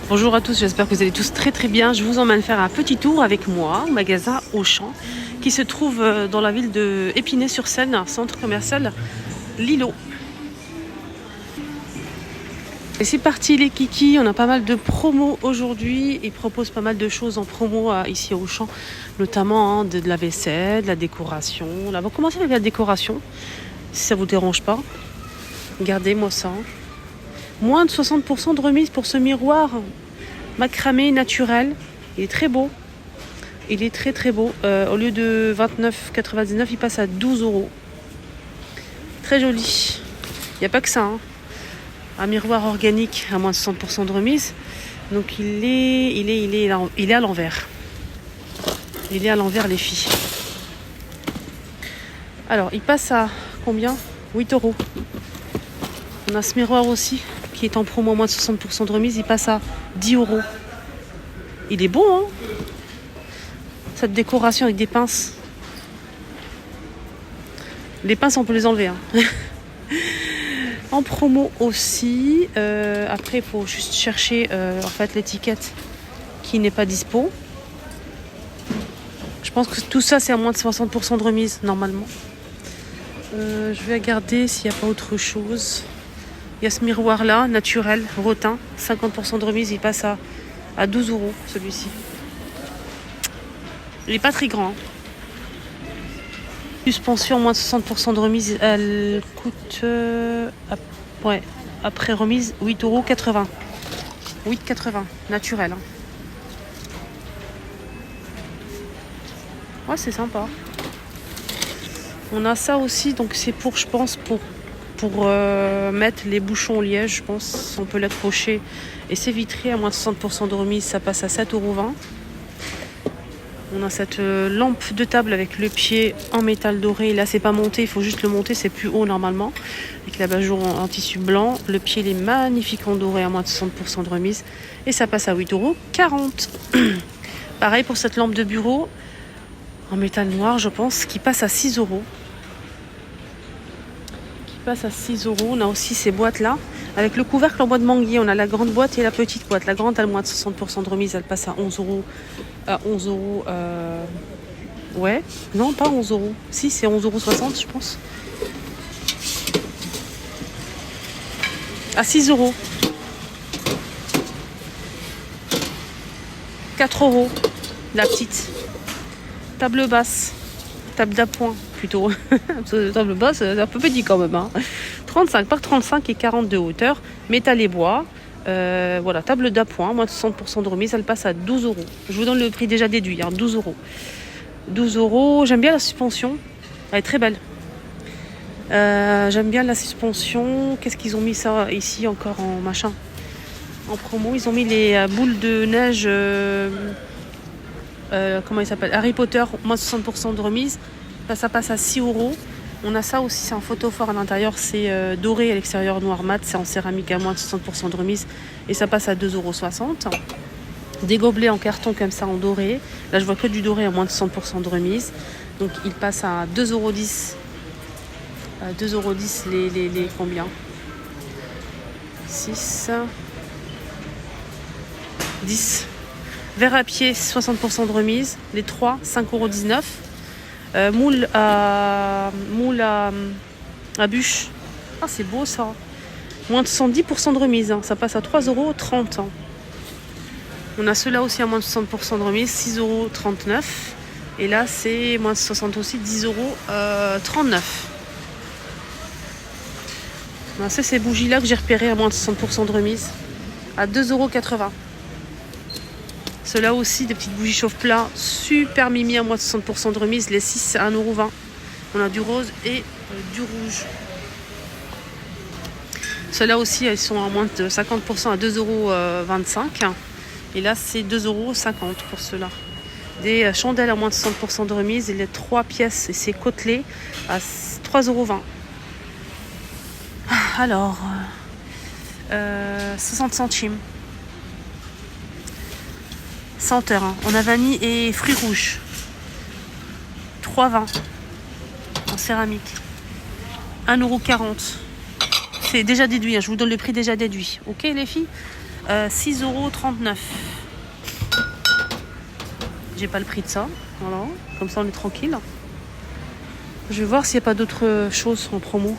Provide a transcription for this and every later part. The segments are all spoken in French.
Bonjour à tous, j'espère que vous allez tous très très bien. Je vous emmène faire un petit tour avec moi au magasin Auchan qui se trouve dans la ville de Épinay-sur-Seine, centre commercial Lilo. Et c'est parti les kikis, on a pas mal de promos aujourd'hui. Ils proposent pas mal de choses en promo ici au Auchan, notamment de la vaisselle, de la décoration. Là, on va commencer avec la décoration, si ça vous dérange pas. Regardez-moi ça. Moins de 60% de remise pour ce miroir macramé naturel. Il est très beau. Il est très très beau. Au lieu de 29,99, il passe à 12 €. Très joli. Il n'y a pas que ça. Hein. Un miroir organique à moins de 60% de remise. Donc il est à l'envers. Il est à l'envers les filles. Alors il passe à combien? 8 €. On a ce miroir aussi qui est en promo à moins de 60% de remise. Il passe à 10 €. Il est beau, hein? Cette décoration avec des pinces. Les pinces, on peut les enlever. Hein. En promo aussi. Après, il faut juste chercher en fait l'étiquette qui n'est pas dispo. Je pense que tout ça, c'est à moins de 60% de remise, normalement. Je vais regarder s'il n'y a pas autre chose. Il y a ce miroir-là, naturel, rotin. 50% de remise, il passe à 12 € celui-ci. Il n'est pas très grand. Hein. Suspension, moins de 60% de remise, elle coûte... après remise, 8,80 €. 8,80 €, naturel. Hein. Ouais, c'est sympa. On a ça aussi, donc c'est pour, je pense, pour mettre les bouchons au liège, je pense. On peut l'accrocher. Et c'est vitré à moins de 60% de remise, ça passe à 7,20 €. On a cette lampe de table avec le pied en métal doré. Là, c'est pas monté, il faut juste le monter, c'est plus haut normalement. Avec l'abat-jour en tissu blanc. Le pied, il est magnifique en doré à moins de 60% de remise. Et ça passe à 8,40 €. Pareil pour cette lampe de bureau en métal noir, je pense, qui passe à 6 €. Passe à 6 €. On a aussi ces boîtes là avec le couvercle en bois de manguier. On a la grande boîte et la petite boîte. La grande, elle a moins de 60% de remise, elle passe à 11 €. À 11 €. Ouais, non, pas 11 €. Si, c'est 11,60 € je pense. À 6 €. 4 € la petite. Table basse. Table d'appoint plutôt. Table basse, c'est un peu petit quand même. Hein. 35 par 35 et 40 de hauteur. Métal et bois. Voilà, table d'appoint, moins de 60% de remise, elle passe à 12 €. Je vous donne le prix déjà déduit, hein, 12 €. 12 €, j'aime bien la suspension. Elle est très belle. J'aime bien la suspension. Qu'est-ce qu'ils ont mis ça ici encore en machin? En promo, ils ont mis les boules de neige... comment il s'appelle, Harry Potter, moins 60% de remise. Là, ça passe à 6 €. On a ça aussi, c'est un photophore à l'intérieur, c'est doré à l'extérieur, noir mat, c'est en céramique à moins de 60% de remise et ça passe à 2,60 €. Des gobelets en carton comme ça en doré. Là, je vois que du doré à moins de 60% de remise. Donc, il passe à 2,10 €. 2,10 € les combien? 6, 10. Verre à pied, 60% de remise. Les 3, 5,19 €. Moule à bûche. Ah, c'est beau ça. Moins de 110% de remise. Hein. Ça passe à 3,30 €. On a ceux-là aussi à moins de 60% de remise. 6,39 €. Et là, c'est moins de 60 aussi. 10,39 €. C'est ces bougies-là que j'ai repérées à moins de 60% de remise. À 2,80 €. Ceux-là aussi, des petites bougies chauffe-plat, super mimi à moins de 60% de remise. Les 6, c'est 1,20 €. On a du rose et du rouge. Ceux-là aussi, elles sont à moins de 50% à 2,25 €. Et là, c'est 2,50 € pour ceux-là. Des chandelles à moins de 60% de remise. Et les 3 pièces, et c'est côtelé à 3,20 €. Alors, 60 centimes. Senteur, hein. On a vanille et fruits rouges. 3,20 € en céramique. 1,40 €. C'est déjà déduit, hein. Je vous donne le prix déjà déduit. Ok les filles? 6,39 €. J'ai pas le prix de ça. Voilà. Comme ça, on est tranquille. Je vais voir s'il n'y a pas d'autres choses en promo.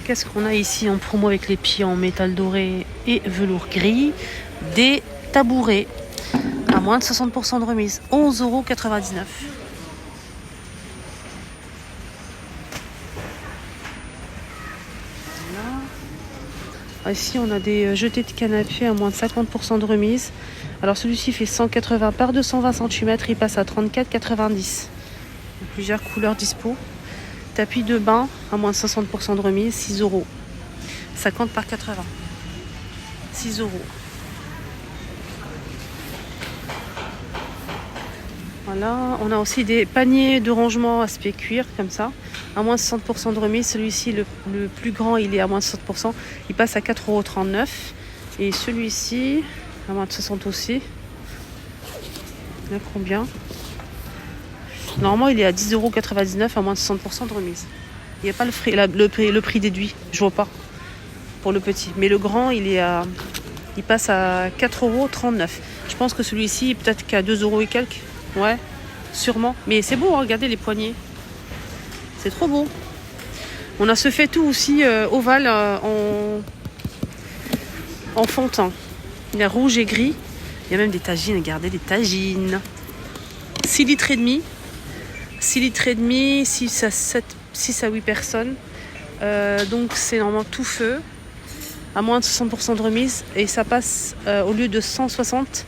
Qu'est-ce qu'on a ici en promo avec les pieds en métal doré et velours gris? Des tabourets à moins de 60% de remise. 11,99 €. Ici, on a des jetés de canapé à moins de 50% de remise. Alors, celui-ci fait 180 par 220 cm. Il passe à 34,90 €. Plusieurs couleurs dispo. Tapis de bain à moins de 60% de remise. 6 €. 50 par 80. 6 €. Voilà. On a aussi des paniers de rangement aspect cuir, comme ça. À moins de 60% de remise. Celui-ci, le plus grand, il est à moins de 60%. Il passe à 4,39 €. Et celui-ci, à moins de 60 aussi. Il y a combien? Normalement, il est à 10,99 € à moins de 60% de remise. Il n'y a pas le prix déduit. Je vois pas pour le petit. Mais le grand, il passe à 4,39 €. Je pense que celui-ci, peut-être qu'à 2 € et quelques. Ouais, sûrement. Mais c'est beau, hein, regardez les poignées. C'est trop beau. On a ce fait-tout aussi ovale en fonte. Il y a rouge et gris. Il y a même des tagines, regardez, des tagines. 6 litres et demi. 6 litres et demi, 6 à 8 personnes. Donc c'est normalement tout feu. À moins de 60% de remise. Et ça passe au lieu de 160,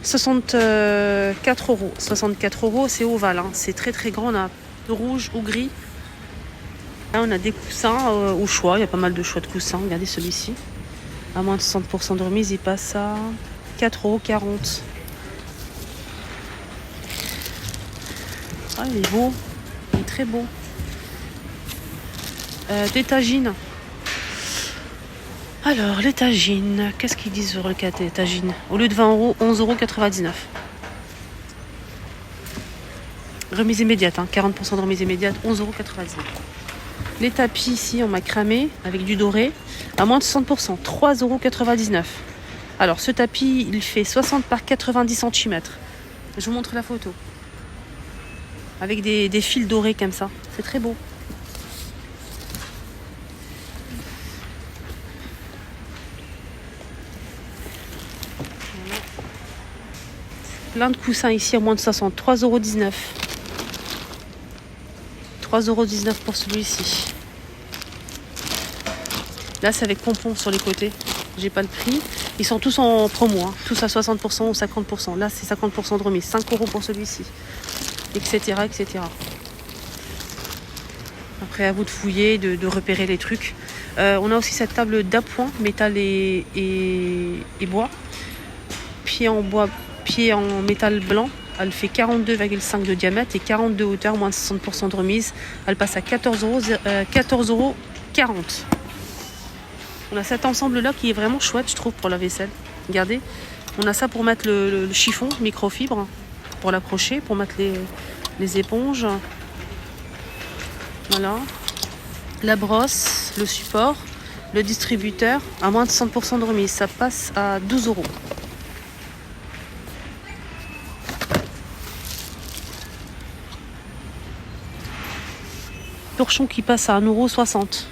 64 €. 64 €, c'est ovale. Hein. C'est très très grand. On a rouge ou gris. Là, on a des coussins au choix. Il y a pas mal de choix de coussins. Regardez celui-ci. À moins de 60% de remise, il passe à 4,40 €. Ah, il est beau. Il est très beau. Des tagines. Alors, les tagines. Qu'est-ce qu'ils disent sur le cas des tagines? Au lieu de 20 €, 11,99 €. Remise immédiate, hein, 40% de remise immédiate, 11,99 €. Les tapis ici en macramé avec du doré à moins de 60%, 3,99 €. Alors ce tapis, il fait 60 par 90 cm. Je vous montre la photo. Avec des fils dorés comme ça. C'est très beau. Voilà. Plein de coussins ici à moins de 60, 3,19 €. 3,19 € pour celui-ci. Là, c'est avec pompons sur les côtés. J'ai pas le prix. Ils sont tous en promo, hein. Tous à 60% ou 50%. Là, c'est 50% de remise. 5 € pour celui-ci. Etc., etc. Après, à vous de fouiller, de repérer les trucs. On a aussi cette table d'appoint, métal et bois. Pied en métal blanc. Elle fait 42,5 de diamètre et 42 de hauteur, moins de 60% de remise. Elle passe à 14,40 €. On a cet ensemble-là qui est vraiment chouette, je trouve, pour la vaisselle. Regardez, on a ça pour mettre le chiffon microfibre, pour l'accrocher, pour mettre les éponges. Voilà. La brosse, le support, le distributeur, à moins de 60% de remise. Ça passe à 12 €. Torchon qui passe à 1,60 €.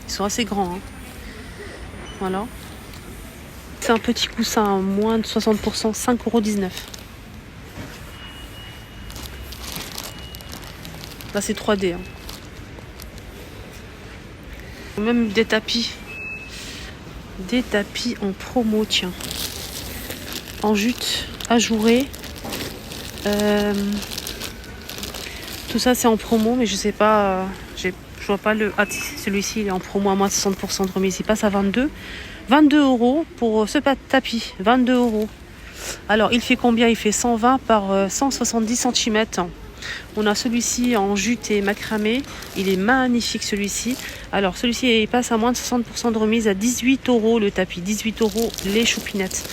Ils sont assez grands. Hein. Voilà. C'est un petit coussin à moins de 60%, 5,19 €. Là, c'est 3D. Hein. Même des tapis. Des tapis en promo, tiens. En jute, ajouré. Tout ça, c'est en promo, mais je sais pas. Je vois pas le. Ah, celui-ci, il est en promo à moins de 60% de remise. Il passe à 22 € pour ce tapis. 22 €. Alors, il fait combien? Il fait 120 par 170 cm. On a celui-ci en jute et macramé. Il est magnifique, celui-ci. Alors, celui-ci, il passe à moins de 60% de remise à 18 € le tapis. 18 € les choupinettes.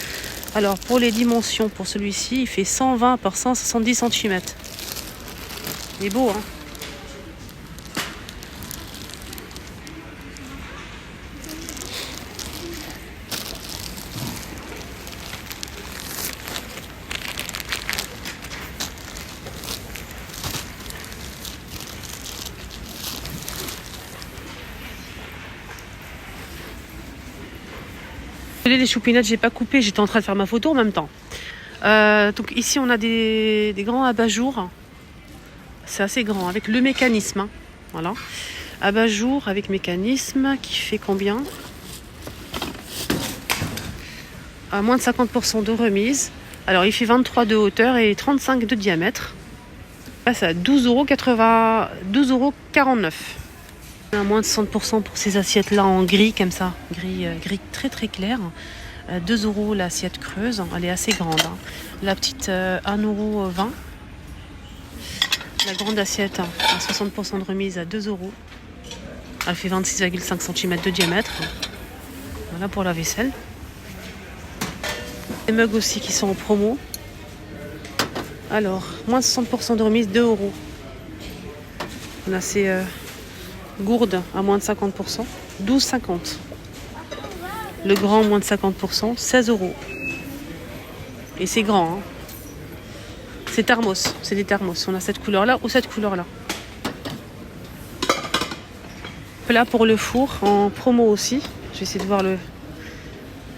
Alors, pour les dimensions, pour celui-ci, il fait 120 par 170 cm. Il est beau, hein? Désolé, les choupinettes, j'ai pas coupé, j'étais en train de faire ma photo en même temps. Donc ici, on a des grands abat-jours. C'est assez grand, avec le mécanisme. Hein. Voilà. Abat-jour avec mécanisme qui fait combien? À moins de 50% de remise. Alors, il fait 23 de hauteur et 35 de diamètre. Là, c'est à 12,49 €. À moins de 60% pour ces assiettes-là en gris, comme ça. Gris très très clair. 2 € l'assiette creuse. Elle est assez grande. Hein. La petite, 1,20 €. La grande assiette, à 60% de remise à 2 €. Elle fait 26,5 cm de diamètre. Voilà pour la vaisselle. Les mugs aussi qui sont en promo. Alors, moins 60% de remise, 2 €. On a ces gourdes à moins de 50%, 12,50 €. Le grand, moins de 50%, 16 €. Et c'est grand. Hein. C'est thermos, c'est des thermos. On a cette couleur-là ou cette couleur-là. Plat pour le four, en promo aussi. Je vais essayer de voir le...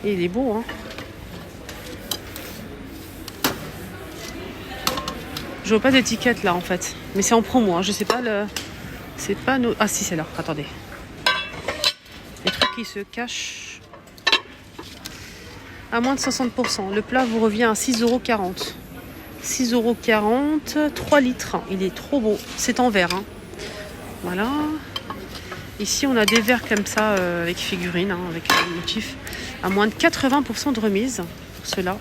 Et il est beau, hein. Je vois pas d'étiquette là en fait. Mais c'est en promo, hein. Je sais pas le... C'est pas nos... Ah si, c'est là, attendez. Les trucs qui se cachent. À moins de 60%. Le plat vous revient à 6,40 €. 6,40 €, 3 litres. Il est trop beau. C'est en verre. Hein. Voilà. Ici, on a des verres comme ça avec figurines, hein, avec le motif. À moins de 80% de remise pour ceux-là.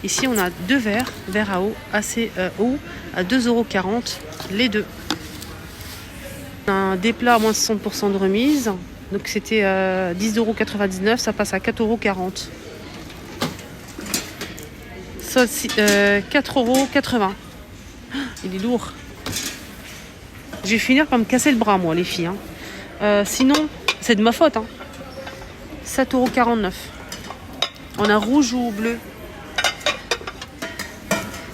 Ici, on a deux verres à eau, assez haut, à 2,40 € les deux. Un des plats à moins de 60% de remise. Donc, c'était 10,99 €. Ça passe à 4,40 €. 4,80 €. Il est lourd. Je vais finir par me casser le bras, moi, les filles. Hein. Sinon, c'est de ma faute. Hein. 7,49 €. On a rouge ou bleu.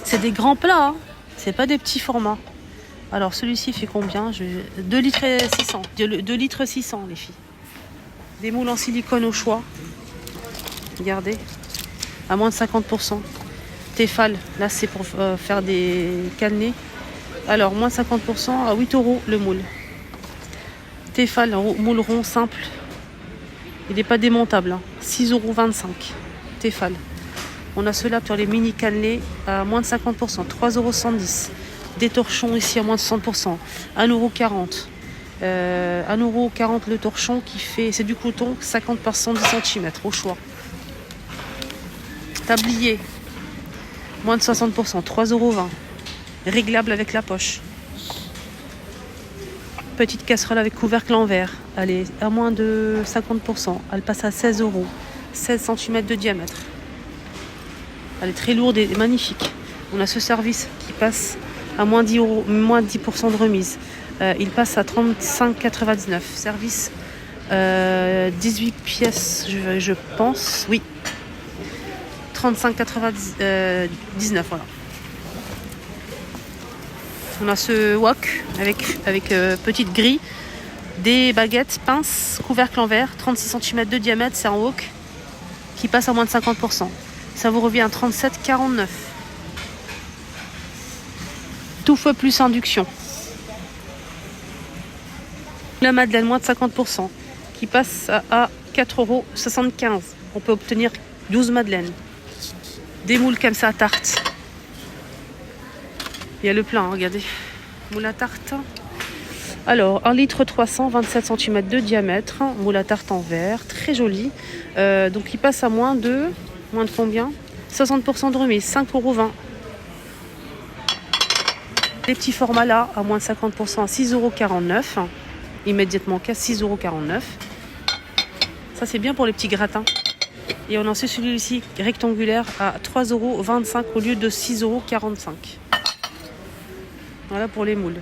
C'est des grands plats. Hein. C'est pas des petits formats. Alors, celui-ci fait combien? 2 litres et 600. 2 litres 600, les filles. Des moules en silicone au choix. Regardez. À moins de 50%. Tefal, là c'est pour faire des cannelés. Alors, moins 50% à 8 € le moule. Tefal, moule rond simple. Il n'est pas démontable. Hein. 6,25 € Tefal. On a ceux-là pour les mini cannelés à moins de 50%. 3,70 €. Des torchons ici à moins de 60%. 1,40 €. 1,40 € le torchon qui fait, c'est du coton, 50 par 110 cm au choix. Tablier. Moins de 60%, 3,20 €. Réglable avec la poche. Petite casserole avec couvercle en verre. Elle est à moins de 50%. Elle passe à 16 €. 16 cm de diamètre. Elle est très lourde et magnifique. On a ce service qui passe à moins 10 €, moins 10% de remise. Il passe à 35,99 €. Service 18 pièces, je pense. Oui. 35,99 €, voilà. On a ce wok avec petite grille, des baguettes, pinces, couvercle en verre, 36 cm de diamètre, c'est un wok qui passe à moins de 50%. Ça vous revient à 37,49 €. Tout feu plus induction. La madeleine, moins de 50%, qui passe à 4,75 €. On peut obtenir 12 madeleines. Des moules comme ça à tarte. Il y a le plein, hein, regardez. Moule à tarte. Alors, 1 litre 300, 27 cm de diamètre. Moule à tarte en verre, très joli. Donc, il passe à moins de combien? 60% de remise, 5,20 €. Les petits formats là, à moins de 50%, à 6,49 €. Immédiatement, qu'à 6,49 €. Ça, c'est bien pour les petits gratins. Et on en sait celui-ci rectangulaire à 3,25 € au lieu de 6,45 €. Voilà pour les moules.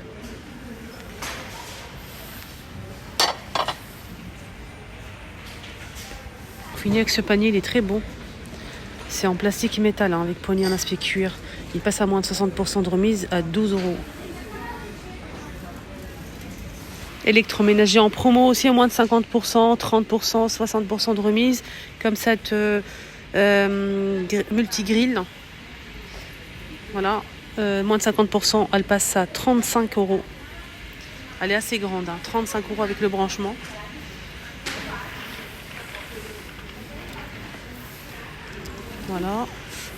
On finit avec ce panier, il est très beau. C'est en plastique et métal, hein, avec poignée en aspect cuir. Il passe à moins de 60% de remise à 12 €. Électroménager en promo aussi à moins de 50%, 30%, 60% de remise. Comme cette multigrill. Voilà. Moins de 50%, elle passe à 35 €. Elle est assez grande, 35 € avec le branchement. Voilà.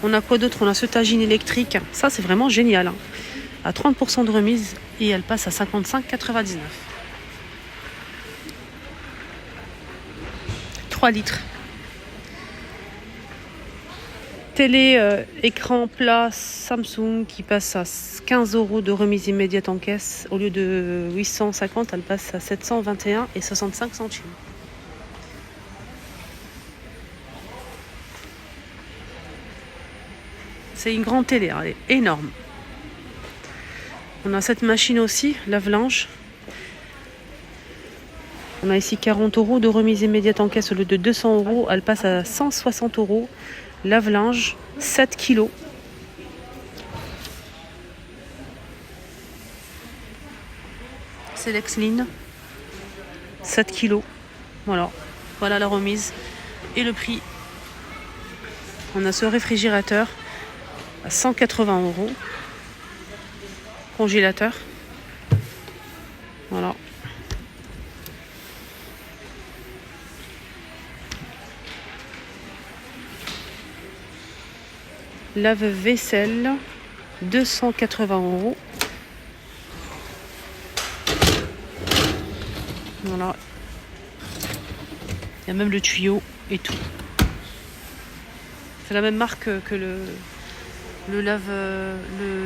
On a quoi d'autre? On a ce tagine électrique. Ça, c'est vraiment génial. À 30% de remise et elle passe à 55,99 €. 3 litres. Télé écran plat Samsung qui passe à 15 € de remise immédiate en caisse. Au lieu de 850, elle passe à 721,65 €. C'est une grande télé, elle est énorme. On a cette machine aussi, lave-linge. On a ici 40 € de remise immédiate en caisse au lieu de 200 €. Elle passe à 160 €. Lave-linge, 7 kg. C'est Lexline, 7 kg. Voilà la remise et le prix. On a ce réfrigérateur à 180 €. Congélateur. Voilà. Lave-vaisselle, 280 €. Voilà. Il y a même le tuyau et tout. C'est la même marque que le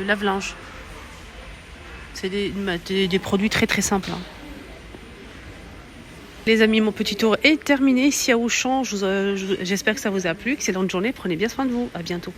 lave-linge. C'est des produits très très simples. Les amis, mon petit tour est terminé ici à Auchan. J'espère que ça vous a plu. Excellente journée. Prenez bien soin de vous. À bientôt.